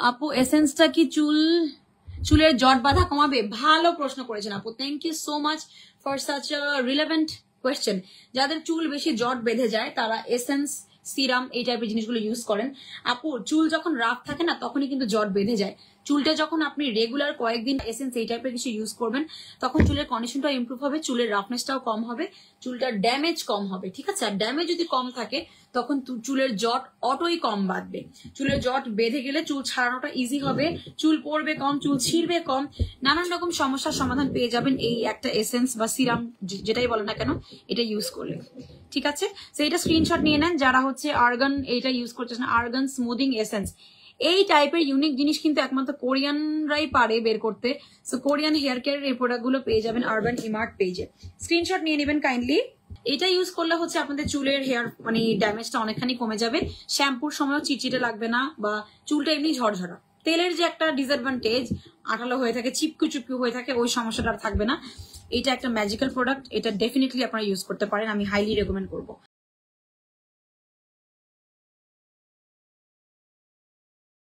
আপু এসেন্সটা কি চুলের জট বাঁধা কমাবে? ভালো প্রশ্ন করেছেন আপু, thank you so much for such a relevant question. যাদের চুল বেশি জট বেঁধে যায় তারা এসেন্স, সিরাম এই টাইপের জিনিসগুলো ইউজ করেন। আপু চুল যখন রাফ থাকে না তখনই কিন্তু জট বেঁধে যায়। চুলটা যখন আপনি রেগুলার কয়েকদিন এসেন্স এই টাইপের কিছু ইউজ করবেন তখন চুলের কন্ডিশনটাও ইমপ্রুভ হবে, চুলের রাফনেসটাও কম হবে, চুলটার ড্যামেজ কম হবে। ঠিক আছে, আর ড্যামেজ যদি কম থাকে তখন চুলের জট অটোই কম বাঁধবে। চুলের জট বেঁধে গেলে চুল ছাড়ানোটা ইজি হবে, চুল পড়বে কম, চুল ছিঁড়বে কম, নানান রকম সমস্যার সমাধান পেয়ে যাবেন এই একটা এসেন্স বা সিরাম যেটাই বলো না কেন এটা ইউজ করলে। ঠিক আছে, তো এটা স্ক্রিনশট নিয়ে নেন যারা হচ্ছে আর্গান এইটা ইউজ করতেছেন, আর্গান স্মুদিং এসেন্স। এই টাইপের ইউনিক জিনিস কিন্তু একমাত্র কোরিয়ানরাই পারে বের করতে। সো কোরিয়ান হেয়ার কেয়ার এই প্রোডাক্ট গুলো পেয়ে যাবেন আরবান ইমার্ট পেজে, স্ক্রিনশট নিয়ে নেবেন কাইন্ডলি। এটা ইউজ করলে হচ্ছে আপনাদের চুলের হেয়ার মানে ড্যামেজটা অনেকখানি কমে যাবে, শ্যাম্পুর সময়ও চিটচিটে লাগবে না, বা চুলটা এমনি ঝরঝরা। তেলের যে একটা ডিসঅ্যাডভান্টেজ, আঠালো হয়ে থাকে, চিপকু চিপকু হয়ে থাকে, ওই সমস্যাটা আর থাকবে না। এটা একটা ম্যাজিক্যাল প্রোডাক্ট, এটা ডেফিনেটলি আপনারা ইউজ করতে পারেন, আমি হাইলি রেকমেন্ড করবো।